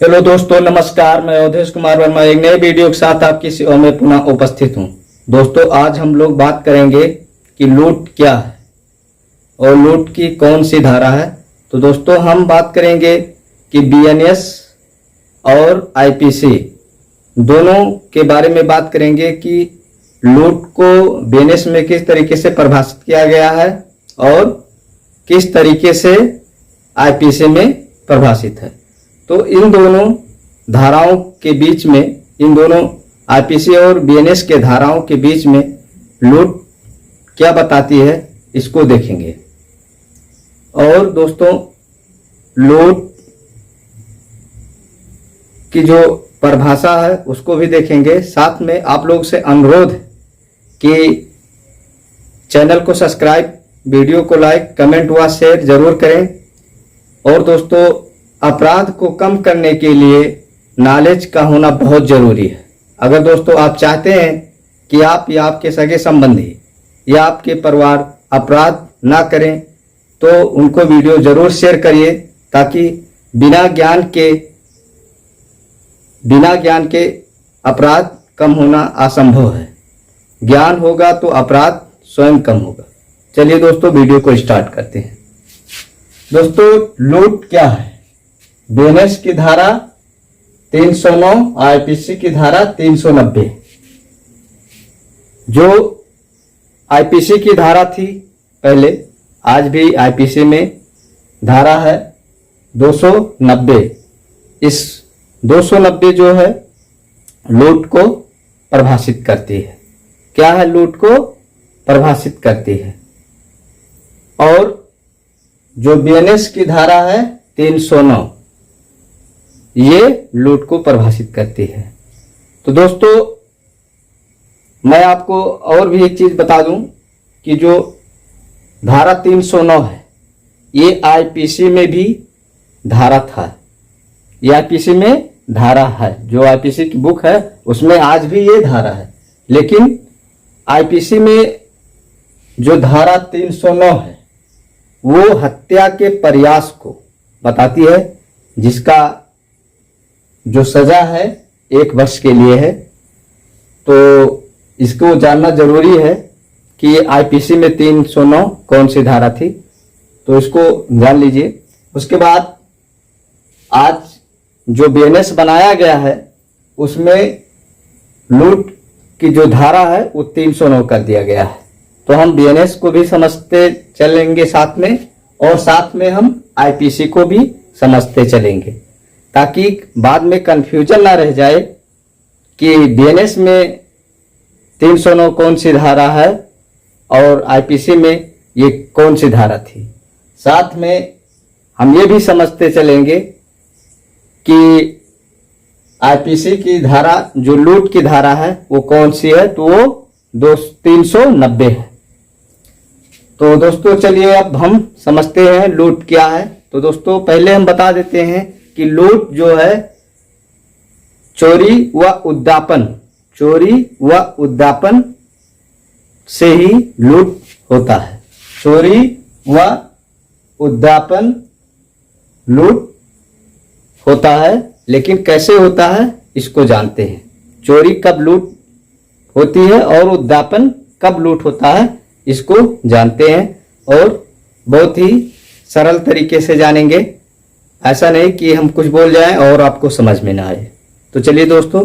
Hello दोस्तों, नमस्कार। मैं अवधेश कुमार वर्मा एक नए वीडियो के साथ आपकी सेवा में पुनः उपस्थित हूं। दोस्तों, आज हम लोग बात करेंगे कि लूट क्या है और लूट की कौन सी धारा है। तो दोस्तों, हम बात करेंगे कि बीएनएस और आईपीसी दोनों के बारे में बात करेंगे कि लूट को बीएनएस में किस तरीके से परिभाषित किया गया है और किस तरीके से आईपीसी में परिभाषित है। तो इन दोनों धाराओं के बीच में, इन दोनों आईपीसी और बीएनएस के धाराओं के बीच में लूट क्या बताती है, इसको देखेंगे। और दोस्तों, लूट की जो परिभाषा है उसको भी देखेंगे। साथ में आप लोग से अनुरोध कि चैनल को सब्सक्राइब, वीडियो को लाइक, कमेंट व शेयर जरूर करें। और दोस्तों, अपराध को कम करने के लिए नॉलेज का होना बहुत जरूरी है। अगर दोस्तों आप चाहते हैं कि आप या आपके सगे संबंधी या आपके परिवार अपराध ना करें, तो उनको वीडियो जरूर शेयर करिए, ताकि बिना ज्ञान के अपराध कम होना असंभव है। ज्ञान होगा तो अपराध स्वयं कम होगा। चलिए दोस्तों, वीडियो को स्टार्ट करते हैं। दोस्तों, लूट क्या है? बीएनएस की धारा 309, आईपीसी की धारा 390। जो आईपीसी की धारा थी पहले, आज भी आईपीसी में धारा है 290। इस 290 जो है लूट को परिभाषित करती है। क्या है? लूट को परिभाषित करती है। और जो बीएनएस की धारा है 309, ये लूट को परिभाषित करती है। तो दोस्तों, मैं आपको और भी एक चीज बता दूं कि जो धारा 309 है, ये आईपीसी में भी धारा था। ये आईपीसी में धारा है। जो आईपीसी की बुक है उसमें आज भी ये धारा है। लेकिन आईपीसी में जो धारा 309 है वो हत्या के प्रयास को बताती है, जिसका जो सजा है 1 वर्ष के लिए है। तो इसको जानना जरूरी है कि आईपीसी में 309 कौन सी धारा थी, तो इसको जान लीजिए। उसके बाद आज जो बीएनएस बनाया गया है उसमें लूट की जो धारा है वो 309 कर दिया गया है। तो हम बीएनएस को भी समझते चलेंगे साथ में, और साथ में हम आईपीसी को भी समझते चलेंगे, ताकि बाद में कंफ्यूजन ना रह जाए कि बीएनएस में 309 कौन सी धारा है और आईपीसी में ये कौन सी धारा थी। साथ में हम ये भी समझते चलेंगे कि आईपीसी की धारा, जो लूट की धारा है, वो कौन सी है, तो वो 390 है। तो दोस्तों, चलिए अब हम समझते हैं लूट क्या है। तो दोस्तों, पहले हम बता देते हैं कि लूट जो है चोरी व उद्यापन से ही लूट होता है। चोरी व उद्यापन लूट होता है। लेकिन कैसे होता है इसको जानते हैं। चोरी कब लूट होती है और उद्यापन कब लूट होता है, इसको जानते हैं। और बहुत ही सरल तरीके से जानेंगे, ऐसा नहीं कि हम कुछ बोल जाएं और आपको समझ में ना आए। तो चलिए दोस्तों,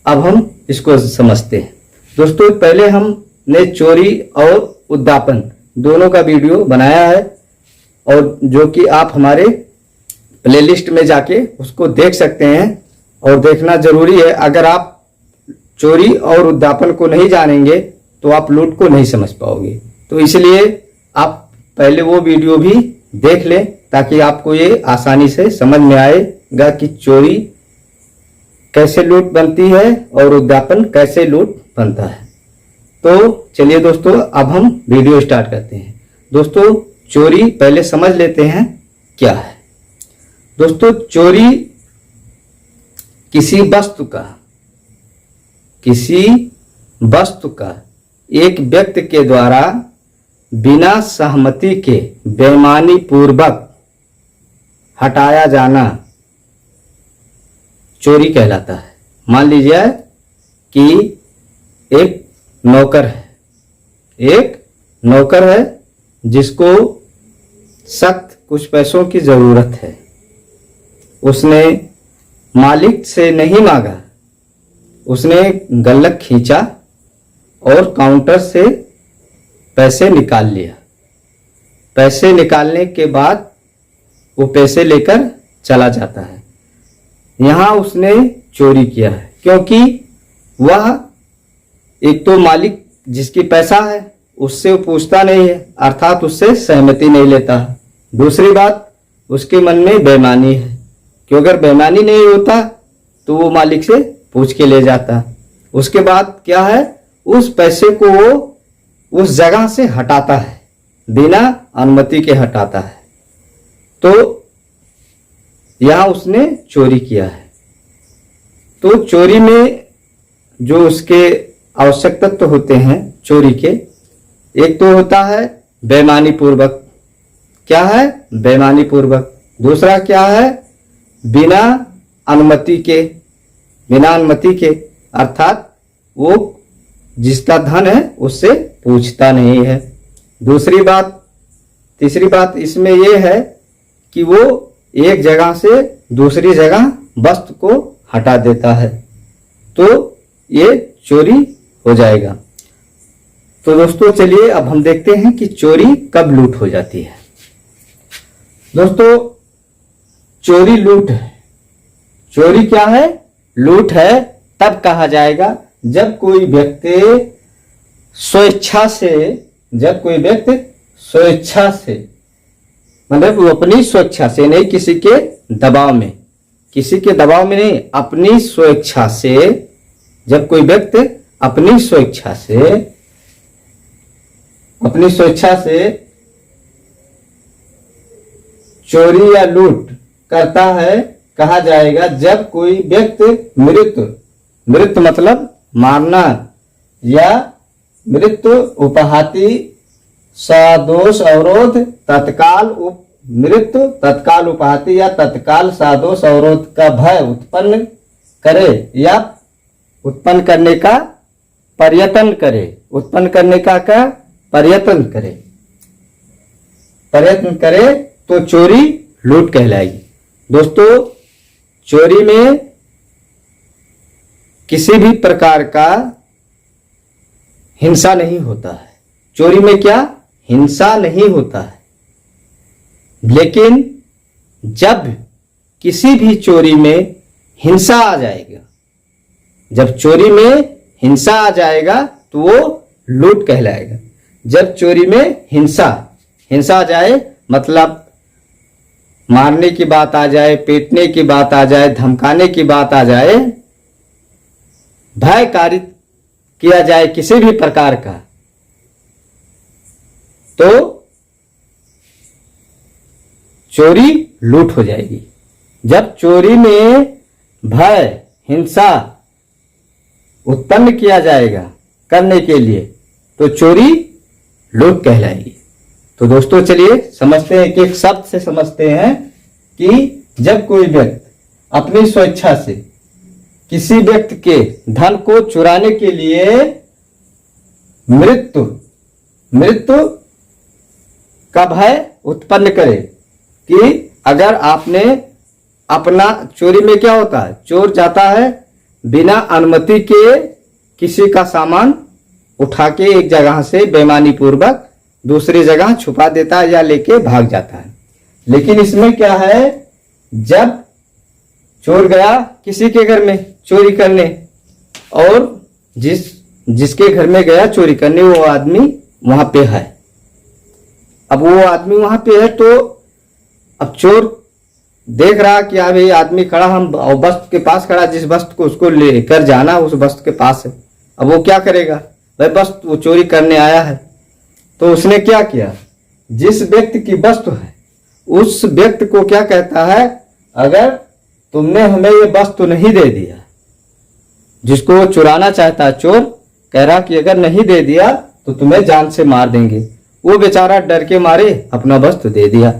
अब हम इसको समझते हैं। दोस्तों, पहले हमने चोरी और उद्यापन दोनों का वीडियो बनाया है, और जो कि आप हमारे प्लेलिस्ट में जाके उसको देख सकते हैं, और देखना जरूरी है। अगर आप चोरी और उद्यापन को नहीं जानेंगे तो आप लूट को नहीं समझ पाओगे। तो इसलिए आप पहले वो वीडियो भी देख लें, ताकि आपको ये आसानी से समझ में आएगा कि चोरी कैसे लूट बनती है और उद्यापन कैसे लूट बनता है। तो चलिए दोस्तों, अब हम वीडियो स्टार्ट करते हैं। दोस्तों, चोरी पहले समझ लेते हैं क्या है। दोस्तों, चोरी किसी वस्तु का एक व्यक्ति के द्वारा बिना सहमति के बेईमानी पूर्वक हटाया जाना चोरी कहलाता है। मान लीजिए कि एक नौकर है जिसको सख्त कुछ पैसों की जरूरत है। उसने मालिक से नहीं मांगा, उसने गुल्लक खींचा और काउंटर से पैसे निकाल लिया। पैसे निकालने के बाद वो पैसे लेकर चला जाता है। यहां उसने चोरी किया है, क्योंकि वह एक तो मालिक जिसकी पैसा है उससे वो पूछता नहीं है, अर्थात उससे सहमति नहीं लेता। दूसरी बात, उसके मन में बेईमानी है, क्यों अगर बेईमानी नहीं होता तो वो मालिक से पूछ के ले जाता। उसके बाद क्या है, उस पैसे को वो उस जगह से हटाता है, बिना अनुमति के हटाता है। तो यहां उसने चोरी किया है। तो चोरी में जो उसके आवश्यक तत्व होते हैं चोरी के, एक तो होता है बेईमानी पूर्वक। क्या है? बेईमानी पूर्वक। दूसरा क्या है? बिना अनुमति के, अर्थात वो जिसका धन है उससे पूछता नहीं है। तीसरी बात इसमें यह है कि वो एक जगह से दूसरी जगह वस्तु को हटा देता है, तो ये चोरी हो जाएगा। तो दोस्तों चलिए अब हम देखते हैं कि चोरी कब लूट हो जाती है। दोस्तों चोरी लूट है। चोरी क्या है? लूट है। तब कहा जाएगा जब कोई व्यक्ति स्वेच्छा से मतलब वो अपनी स्वेच्छा से नहीं, किसी के दबाव में नहीं, अपनी स्वेच्छा से, जब कोई व्यक्ति अपनी स्वेच्छा से चोरी या लूट करता है, कहा जाएगा जब कोई व्यक्ति मृत्यु मतलब मारना, या मृत्यु उपहाति सादोष अवरोध तत्काल उपहाति या तत्काल सादोष अवरोध का भय उत्पन्न करे या उत्पन्न करने का प्रयत्न करे तो चोरी लूट कहलाएगी। दोस्तों चोरी में किसी भी प्रकार का हिंसा नहीं होता है। चोरी में क्या? हिंसा नहीं होता है। लेकिन जब किसी भी चोरी में हिंसा आ जाएगा, जब चोरी में हिंसा आ जाएगा तो वो लूट कहलाएगा। जब चोरी में हिंसा आ जाए, मतलब मारने की बात आ जाए, पीटने की बात आ जाए, धमकाने की बात आ जाए, भय कारित किया जाए किसी भी प्रकार का, तो चोरी लूट हो जाएगी। जब चोरी में भय हिंसा उत्पन्न किया जाएगा करने के लिए, तो चोरी लूट कहलाएगी। तो दोस्तों चलिए समझते हैं, एक शब्द से समझते हैं कि जब कोई व्यक्ति अपनी स्वेच्छा से किसी व्यक्ति के धन को चुराने के लिए मृत्यु का भय उत्पन्न करे, कि अगर आपने अपना, चोरी में क्या होता है, चोर जाता है बिना अनुमति के किसी का सामान उठा के एक जगह से बेईमानी पूर्वक दूसरी जगह छुपा देता है या लेके भाग जाता है। लेकिन इसमें क्या है, जब चोर गया किसी के घर में चोरी करने, और जिसके घर में गया चोरी करने वो आदमी वहां पे है, अब वो आदमी वहां पे है, तो अब चोर देख रहा कि अब ये आदमी खड़ा, हम वस्तु के पास खड़ा, जिस वस्तु को उसको लेकर जाना उस वस्तु के पास है। अब वो क्या करेगा, भाई वस्तु वो चोरी करने आया है, तो उसने क्या किया, जिस व्यक्ति की वस्तु है उस व्यक्ति को क्या कहता है, अगर तुमने हमें ये वस्तु नहीं दे दिया, जिसको वो चुराना चाहता है चोर कह रहा कि अगर नहीं दे दिया तो तुम्हें जान से मार देंगे। वो बेचारा डर के मारे अपना वस्तु दे दिया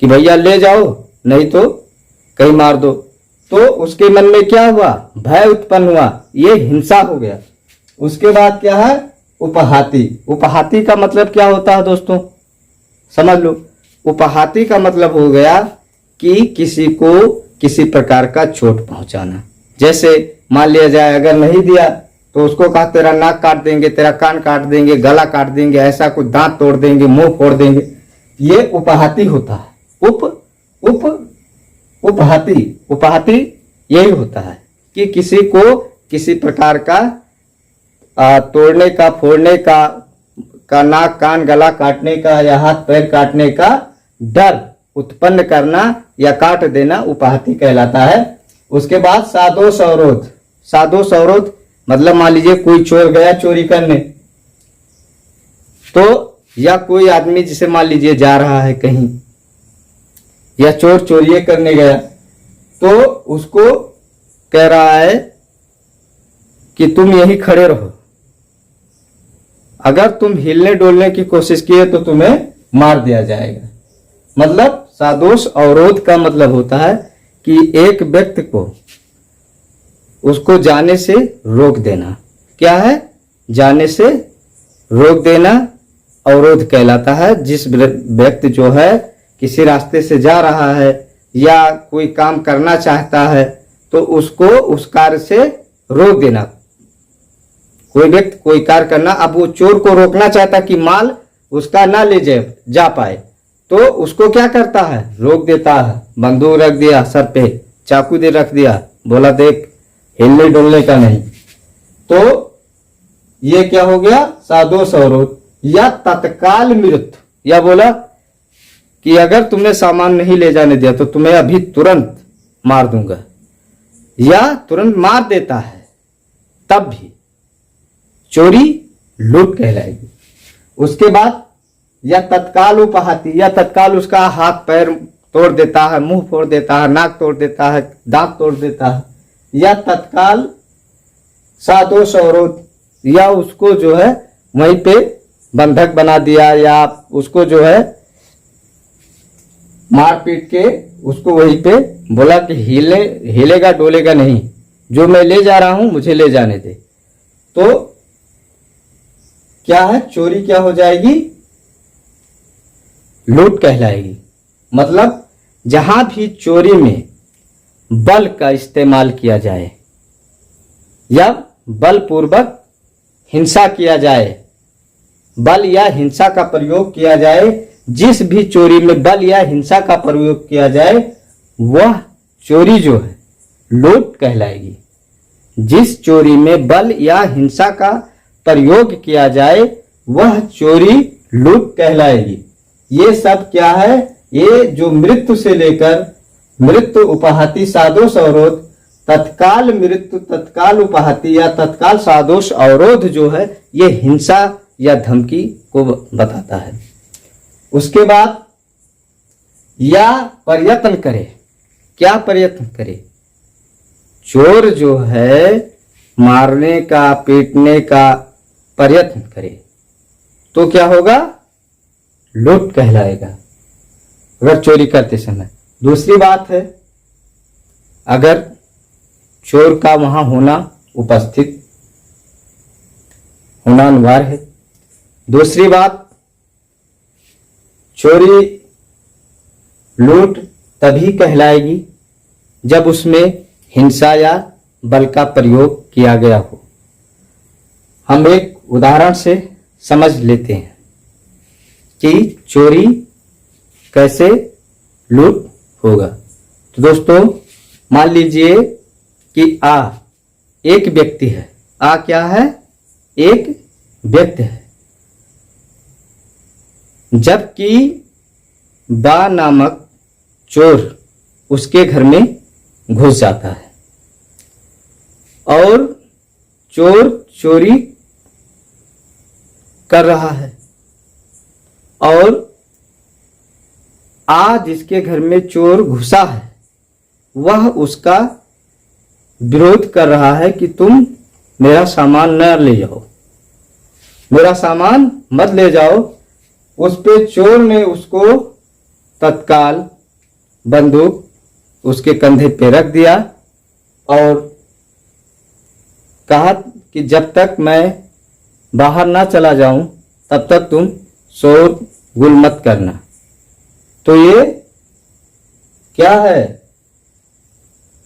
कि भैया ले जाओ, नहीं तो कहीं मार दो। तो उसके मन में क्या हुआ, भय उत्पन्न हुआ, ये हिंसा हो गया। उसके बाद क्या है, उपहाति। उपहाति का मतलब क्या होता है दोस्तों, समझ लो। उपहाति का मतलब हो गया कि किसी को किसी प्रकार का चोट पहुंचाना। जैसे मान लिया जाए अगर नहीं दिया तो उसको कहा तेरा नाक काट देंगे, तेरा कान काट देंगे, गला काट देंगे, ऐसा कुछ, दांत तोड़ देंगे, मुंह फोड़ देंगे, ये उपहाति होता है। उपहाति यही होता है कि किसी को किसी प्रकार का तोड़ने का, फोड़ने का नाक कान गला काटने का या हाथ पैर काटने का डर उत्पन्न करना या काट देना उपहाति कहलाता है। उसके बाद सादोष अवरोध। सादोष अवरोध मतलब मान लीजिए कोई चोर गया चोरी करने, तो या कोई आदमी जिसे मान लीजिए जा रहा है कहीं, या चोर चोरी करने गया, तो उसको कह रहा है कि तुम यहीं खड़े रहो, अगर तुम हिलने डोलने की कोशिश किए तो तुम्हें मार दिया जाएगा। मतलब सादोष अवरोध का मतलब होता है कि एक व्यक्ति को उसको जाने से रोक देना। क्या है, जाने से रोक देना अवरोध कहलाता है। जिस व्यक्ति जो है किसी रास्ते से जा रहा है या कोई काम करना चाहता है तो उसको उस कार्य से रोक देना। कोई व्यक्ति कोई कार्य करना, अब वो चोर को रोकना चाहता कि माल उसका ना ले जा पाए, तो उसको क्या करता है, रोक देता है। बंदूक रख दिया सर पे, चाकू दे रख दिया, बोला देख हिलने डुलने का नहीं। तो ये क्या हो गया, सादोष अवरोध। या तत्काल मृत्यु, या बोला कि अगर तुमने सामान नहीं ले जाने दिया तो तुम्हें अभी तुरंत मार दूंगा, या तुरंत मार देता है, तब भी चोरी लूट कहलाएगी। उसके बाद या तत्काल उपहाति, या तत्काल उसका हाथ पैर तोड़ देता है, मुंह फोड़ देता है, नाक तोड़ देता है, दांत तोड़ देता है। या तत्काल सादोष अवरोध, या उसको जो है वहीं पे बंधक बना दिया, या उसको जो है मार पीट के उसको वहीं पे बोला कि हिलेगा डोलेगा नहीं, जो मैं ले जा रहा हूं मुझे ले जाने दे। तो क्या है, चोरी क्या हो जाएगी, लूट कहलाएगी। मतलब जहां भी चोरी में बल का इस्तेमाल किया जाए या बलपूर्वक हिंसा किया जाए, बल या हिंसा का प्रयोग किया जाए, जिस भी चोरी में बल या हिंसा का प्रयोग किया जाए वह चोरी जो है लूट कहलाएगी। जिस चोरी में बल या हिंसा का प्रयोग किया जाए वह चोरी लूट कहलाएगी। ये सब क्या है, ये जो मृत्यु से लेकर मृत्यु, उपहाति, सादोष अवरोध, तत्काल मृत्यु, तत्काल उपहाति या तत्काल सादोष अवरोध जो है ये हिंसा या धमकी को बताता है। उसके बाद या प्रयत्न करे। क्या प्रयत्न करे, चोर जो है मारने का, पीटने का प्रयत्न करे तो क्या होगा, लूट कहलाएगा अगर चोरी करते समय। दूसरी बात है, अगर चोर का वहां होना, उपस्थित होना अनिवार्य है। दूसरी बात, चोरी लूट तभी कहलाएगी जब उसमें हिंसा या बल का प्रयोग किया गया हो। हम एक उदाहरण से समझ लेते हैं कि चोरी कैसे लूट होगा। तो दोस्तों मान लीजिए कि एक व्यक्ति है। क्या है, एक व्यक्ति है, जबकि बा नामक चोर उसके घर में घुस जाता है और चोर चोरी कर रहा है, और जिसके घर में चोर घुसा है वह उसका विरोध कर रहा है कि तुम मेरा सामान न ले जाओ, मेरा सामान मत ले जाओ। उस पे चोर ने उसको तत्काल बंदूक उसके कंधे पे रख दिया और कहा कि जब तक मैं बाहर ना चला जाऊं तब तक तुम शोरगुल मत करना। तो ये क्या है,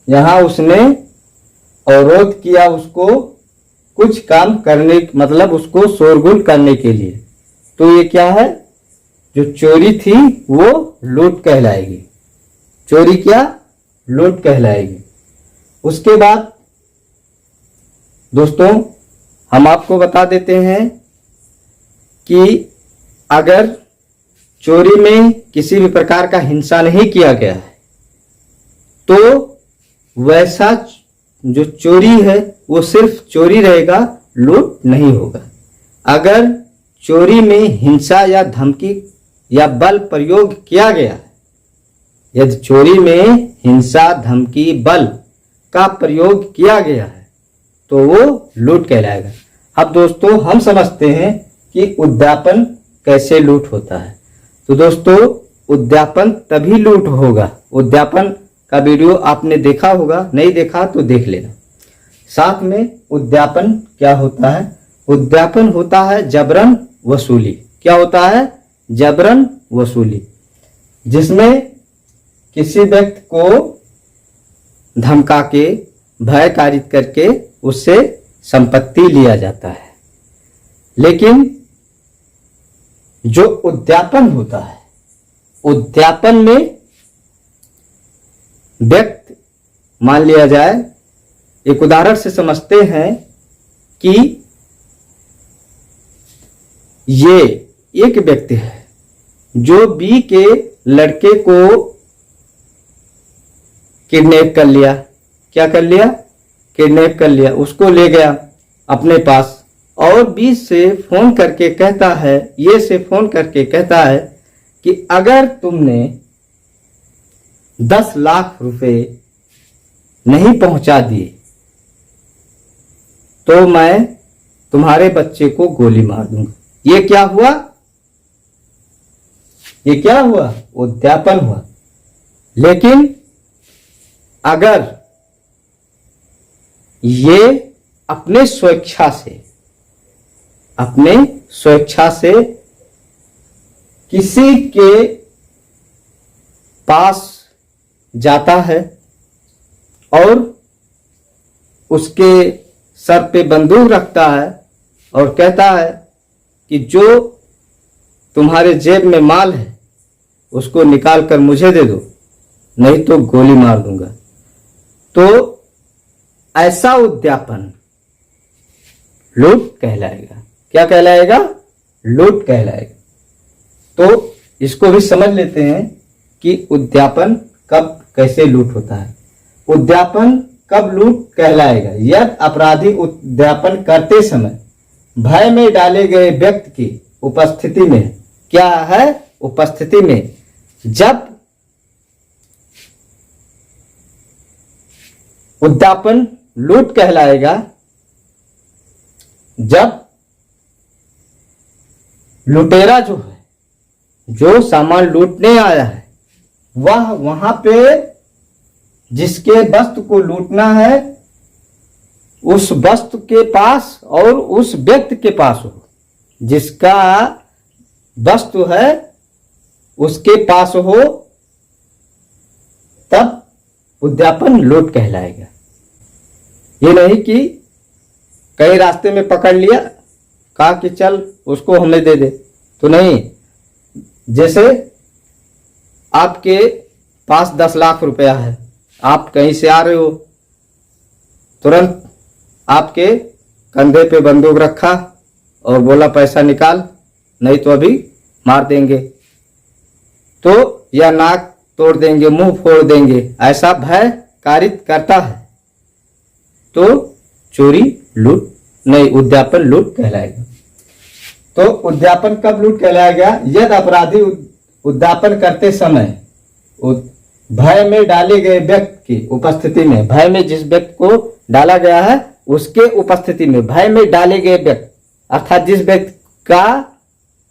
यहां उसने अवरोध किया उसको कुछ काम करने, मतलब उसको शोरगुल करने के लिए। तो ये क्या है, जो चोरी थी वो लूट कहलाएगी। चोरी क्या, लूट कहलाएगी। उसके बाद दोस्तों हम आपको बता देते हैं कि अगर चोरी में किसी भी प्रकार का हिंसा नहीं किया गया है तो वैसा जो चोरी है वो सिर्फ चोरी रहेगा, लूट नहीं होगा। अगर चोरी में हिंसा या धमकी या बल प्रयोग किया गया है, यदि चोरी में हिंसा धमकी बल का प्रयोग किया गया है तो वो लूट कहलाएगा। अब दोस्तों हम समझते हैं कि उद्यापन कैसे लूट होता है। तो दोस्तों उद्यापन तभी लूट होगा, उद्यापन का वीडियो आपने देखा होगा, नहीं देखा तो देख लेना। साथ में उद्यापन क्या होता है, उद्यापन होता है जबरन वसूली। क्या होता है, जबरन वसूली, जिसमें किसी व्यक्ति को धमका के भय कारित करके उससे संपत्ति लिया जाता है। लेकिन जो उद्यापन होता है, उद्यापन में व्यक्ति, मान लिया जाए, एक उदाहरण से समझते हैं कि ये एक व्यक्ति है जो बी के लड़के को किडनैप कर लिया। क्या कर लिया, किडनैप कर लिया, उसको ले गया अपने पास और बी से फोन करके कहता है, ये से फोन करके कहता है कि अगर तुमने 10 लाख रुपए नहीं पहुंचा दिए तो मैं तुम्हारे बच्चे को गोली मार दूंगा। ये क्या हुआ, ये क्या हुआ, उद्यापन हुआ। लेकिन अगर ये अपने स्वेच्छा से किसी के पास जाता है और उसके सर पे बंदूक रखता है और कहता है कि जो तुम्हारे जेब में माल है उसको निकाल कर मुझे दे दो, नहीं तो गोली मार दूंगा, तो ऐसा उद्यापन लूट कहलाएगा। क्या कहलाएगा, लूट कहलाएगा। तो इसको भी समझ लेते हैं कि उद्यापन कब कैसे लूट होता है। उद्यापन कब लूट कहलाएगा, यदि अपराधी उद्यापन करते समय भय में डाले गए व्यक्ति की उपस्थिति में, क्या है, उपस्थिति में, जब उद्यापन लूट कहलाएगा जब लुटेरा जो है, जो सामान लूटने आया है, वह वहां पे जिसके वस्तु को लूटना है उस वस्तु के पास और उस व्यक्ति के पास हो, जिसका वस्तु है उसके पास हो, तब उद्यापन लूट कहलाएगा। ये नहीं कि कहीं रास्ते में पकड़ लिया, कहा कि चल उसको हमें दे दे, तो नहीं। जैसे आपके पास 10 लाख रुपया है, आप कहीं से आ रहे हो, तुरंत आपके कंधे पे बंदूक रखा और बोला पैसा निकाल, नहीं तो अभी मार देंगे, तो या नाक तोड़ देंगे, मुंह फोड़ देंगे, ऐसा भय कारित करता है, तो चोरी लूट नहीं, उद्यापन लूट कहलाएगा। तो उद्यापन कब लूट कहलाएगा, यदि अपराधी उद्यापन करते समय भय में डाले गए व्यक्ति की उपस्थिति में, भय में जिस व्यक्ति को डाला गया है उसके उपस्थिति में, भय में डाले गए व्यक्ति अर्थात जिस व्यक्ति का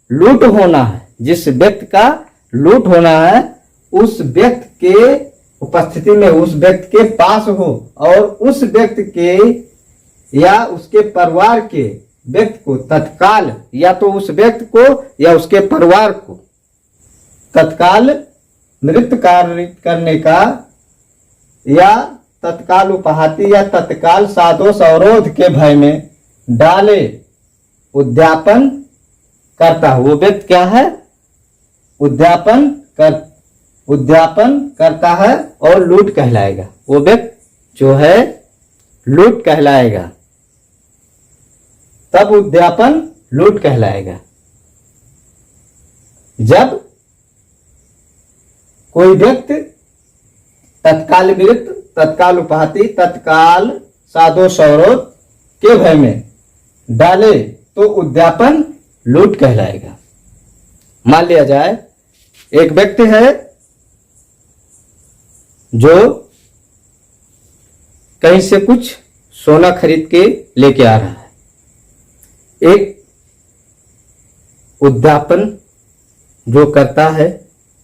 लूट होना है, जिस व्यक्ति का लूट होना है, उस व्यक्ति के उपस्थिति में उस व्यक्ति के पास हो और उस व्यक्ति के या उसके परिवार के व्यक्ति को तत्काल, या तो उस व्यक्ति को या उसके परिवार को तत्काल मृत्यु कारित करने का या तत्काल उपहाति या तत्काल सादोष अवरोध के भय में डाले उद्यापन करता है। वो व्यक्ति क्या है? उद्यापन करता है और लूट कहलाएगा। वो व्यक्ति जो है लूट कहलाएगा, तब उद्यापन लूट कहलाएगा। जब कोई व्यक्ति तत्काल मृत्यु, तत्काल उपहाति, तत्काल सादोष अवरोध के भय में डाले तो उद्यापन लूट कहलाएगा। मान लिया जाए एक व्यक्ति है जो कहीं से कुछ सोना खरीद के लेके आ रहा है। एक उद्यापन जो करता है,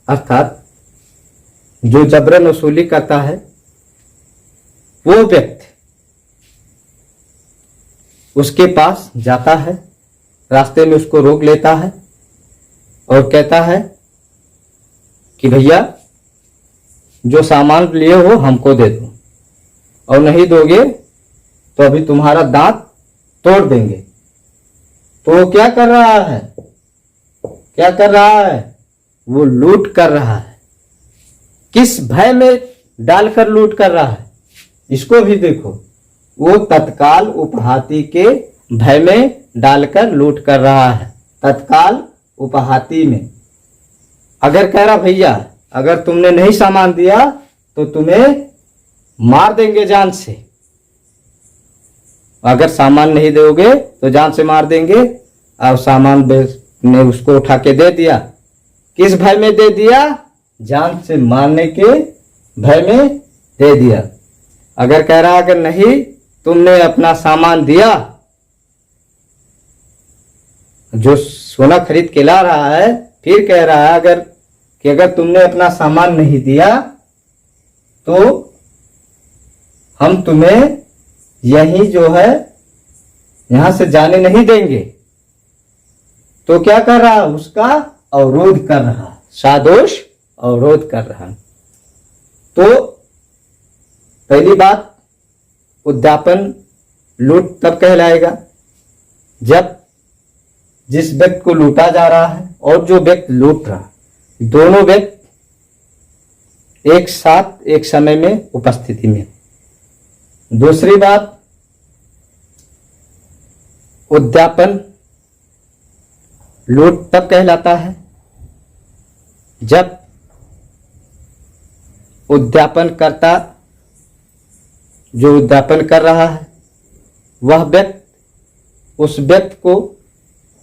अर्थात जो जबरन वसूली करता है, वो व्यक्ति उसके पास जाता है, रास्ते में उसको रोक लेता है और कहता है कि भैया जो सामान लिए हो हमको दे दो, और नहीं दोगे तो अभी तुम्हारा दांत तोड़ देंगे। तो वो क्या कर रहा है? क्या कर रहा है? वो लूट कर रहा है। किस भय में डालकर लूट कर रहा है? इसको भी देखो, वो तत्काल उपहाति के भय में डालकर लूट कर रहा है। तत्काल उपहाति में अगर कह रहा भैया अगर तुमने नहीं सामान दिया तो तुम्हें मार देंगे जान से, अगर सामान नहीं दोगे तो जान से मार देंगे, और सामान ने उसको उठा के दे दिया। किस भय में दे दिया? जान से मारने के भय में दे दिया। अगर कह रहा अगर नहीं तुमने अपना सामान दिया, जो सोना खरीद के ला रहा है फिर कह रहा है अगर तुमने अपना सामान नहीं दिया तो हम तुम्हें यही जो है यहां से जाने नहीं देंगे। तो क्या कर रहा? उसका अवरोध कर रहा, सादोष अवरोध कर रहा। तो पहली बात, उद्यापन लूट तब कहलाएगा जब जिस व्यक्ति को लूटा जा रहा है और जो व्यक्ति लूट रहा, दोनों व्यक्ति एक साथ एक समय में उपस्थिति में। दूसरी बात, उद्यापन लूट तब कहलाता है जब उद्यापन करता, जो उद्यापन कर रहा है वह व्यक्ति उस व्यक्ति को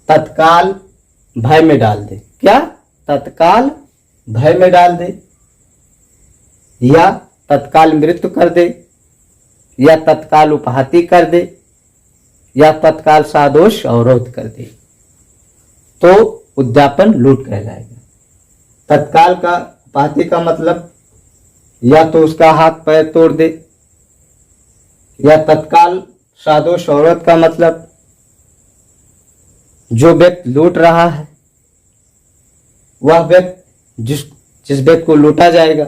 तत्काल भय में डाल दे। क्या? तत्काल भय में डाल दे, या तत्काल मृत्यु कर दे, या तत्काल उपहाति कर दे, या तत्काल सादोष अवरोध कर दे, तो उद्यापन लूट कहलाएगा। तत्काल का उपहाति का मतलब या तो उसका हाथ पैर तोड़ दे, या तत्काल सादोष अवरोध का मतलब जो व्यक्ति लूट रहा है वह व्यक्ति जिस व्यक्ति को लूटा जाएगा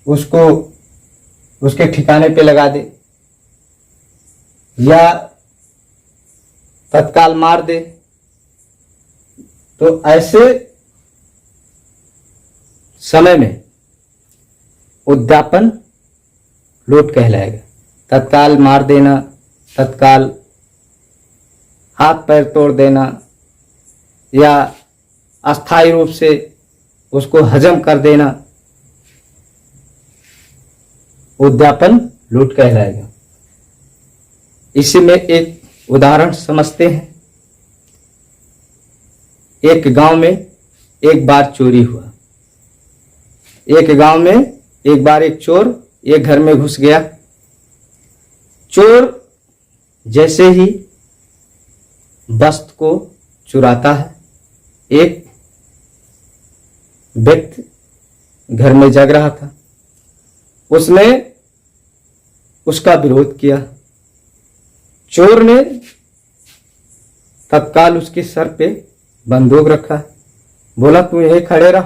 उसको उसके ठिकाने पे लगा दे, या तत्काल मार दे। तो ऐसे समय में उद्यापन लूट कहलाएगा। तत्काल मार देना, तत्काल हाथ पैर तोड़ देना, या अस्थायी रूप से उसको हजम कर देना, उद्यापन लूट कहलाएगा। इसी में एक उदाहरण समझते हैं। एक गांव में एक बार चोरी हुआ। एक गांव में एक बार एक चोर एक घर में घुस गया। चोर जैसे ही वस्तु को चुराता है, एक व्यक्ति घर में जग रहा था। उसने उसका विरोध किया। चोर ने तत्काल उसके सर पे बंदूक रखा, बोला तू यहीं खड़े रह,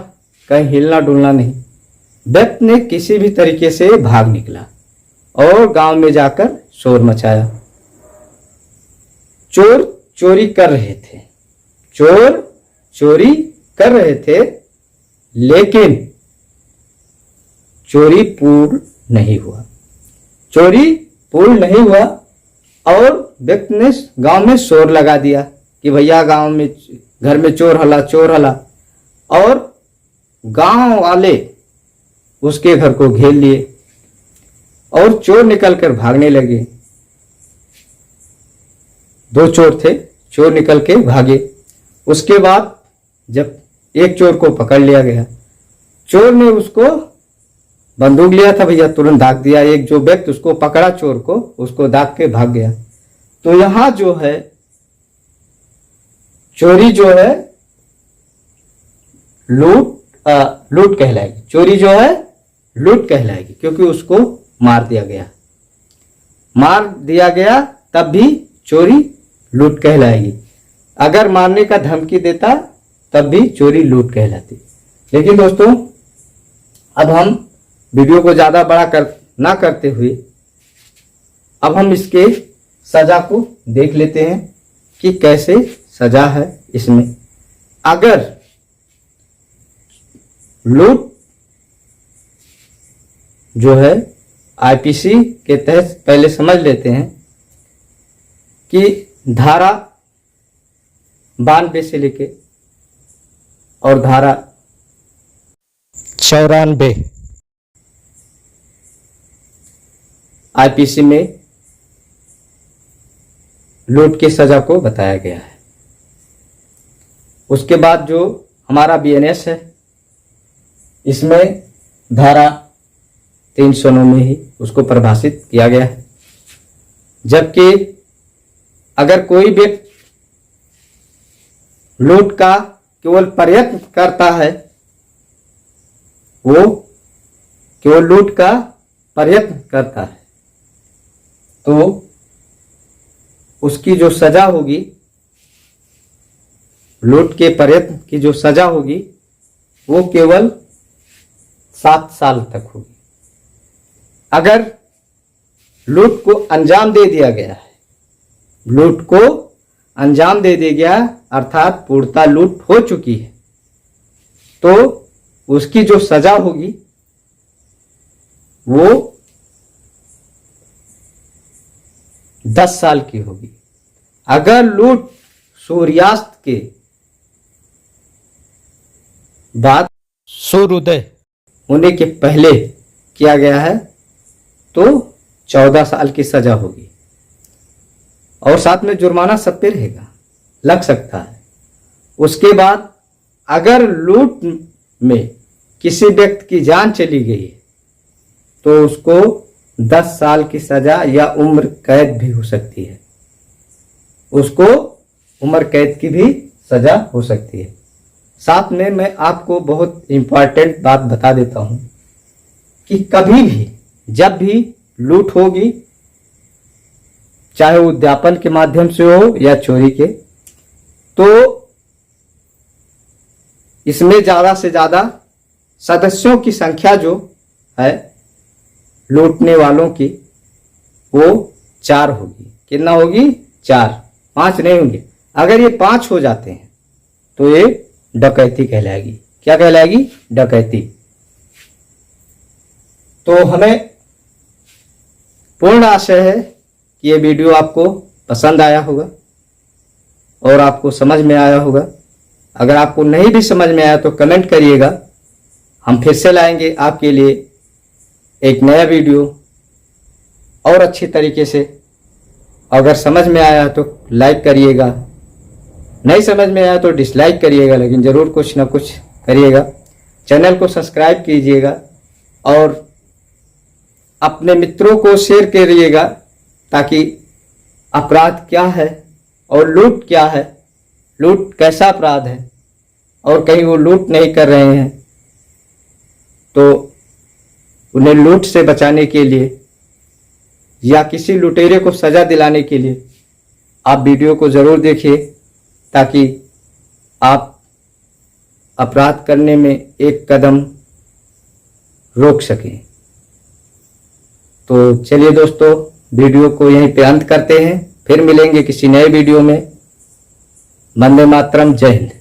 कहीं हिलना डुलना नहीं। व्यक्ति ने किसी भी तरीके से भाग निकला और गांव में जाकर शोर मचाया। चोर चोरी कर रहे थे, चोर चोरी कर रहे थे, लेकिन चोरी पूर्ण नहीं हुआ, चोरी पूर्ण नहीं हुआ। और व्यक्ति ने गांव में शोर लगा दिया कि भैया गांव में घर में चोर हला, चोर हला। और गांव वाले उसके घर को घेर लिए और चोर निकलकर भागने लगे। दो चोर थे, चोर निकल के भागे। उसके बाद जब एक चोर को पकड़ लिया गया, चोर ने उसको बंदूक लिया था भैया, तुरंत दाग दिया। एक जो व्यक्ति उसको पकड़ा चोर को, उसको दाग के भाग गया। तो यहां जो है चोरी जो है लूट कहलाएगी, चोरी जो है लूट कहलाएगी, क्योंकि उसको मार दिया गया तब भी चोरी लूट कहलाएगी। अगर मारने का धमकी देता तब भी चोरी लूट कहलाती। लेकिन दोस्तों, अब हम वीडियो को ज्यादा बड़ा ना करते हुए अब हम इसके सजा को देख लेते हैं कि कैसे सजा है इसमें। अगर लूट जो है आईपीसी के तहत पहले समझ लेते हैं कि धारा 92 से लेके और धारा 94 आईपीसी में लूट की सजा को बताया गया है। उसके बाद जो हमारा बीएनएस है, इसमें धारा 309 में ही उसको परिभाषित किया गया है। जबकि अगर कोई व्यक्ति लूट का केवल प्रयत्न करता है, वो केवल लूट का प्रयत्न करता है, तो उसकी जो सजा होगी, लूट के प्रयत्न की जो सजा होगी, वो केवल 7 साल तक होगी। अगर लूट को अंजाम दे दिया गया है, लूट को अंजाम दे दिया गया अर्थात पूर्णतः लूट हो चुकी है, तो उसकी जो सजा होगी वो 10 साल की होगी। अगर लूट सूर्यास्त के बाद सूर्योदय होने के पहले किया गया है तो 14 साल की सजा होगी और साथ में जुर्माना सब पे रहेगा, लग सकता है। उसके बाद अगर लूट में किसी व्यक्ति की जान चली गई तो उसको 10 साल की सजा या उम्र कैद भी हो सकती है, उसको उम्र कैद की भी सजा हो सकती है। साथ में मैं आपको बहुत इंपॉर्टेंट बात बता देता हूं कि कभी भी जब भी लूट होगी, चाहे उद्यापन के माध्यम से हो या चोरी के, तो इसमें ज्यादा से ज्यादा सदस्यों की संख्या जो है लूटने वालों की वो 4 होगी। कितना होगी? 4, 5 नहीं होंगे। अगर ये 5 हो जाते हैं तो ये डकैती कहलाएगी। क्या कहलाएगी? डकैती। तो हमें पूर्ण आशय है कि ये वीडियो आपको पसंद आया होगा और आपको समझ में आया होगा। अगर आपको नहीं भी समझ में आया तो कमेंट करिएगा, हम फिर से लाएंगे आपके लिए एक नया वीडियो और अच्छी तरीके से। अगर समझ में आया तो लाइक करिएगा, नहीं समझ में आया तो डिसलाइक करिएगा, लेकिन ज़रूर कुछ ना कुछ करिएगा। चैनल को सब्सक्राइब कीजिएगा और अपने मित्रों को शेयर करिएगा ताकि अपराध क्या है और लूट क्या है, लूट कैसा अपराध है और कहीं वो लूट नहीं कर रहे हैं तो उन्हें लूट से बचाने के लिए या किसी लुटेरे को सजा दिलाने के लिए आप वीडियो को जरूर देखिए, ताकि आप अपराध करने में एक कदम रोक सकें। तो चलिए दोस्तों, वीडियो को यहीं पे अंत करते हैं, फिर मिलेंगे किसी नए वीडियो में। वंदे मातरम, जय हिंद।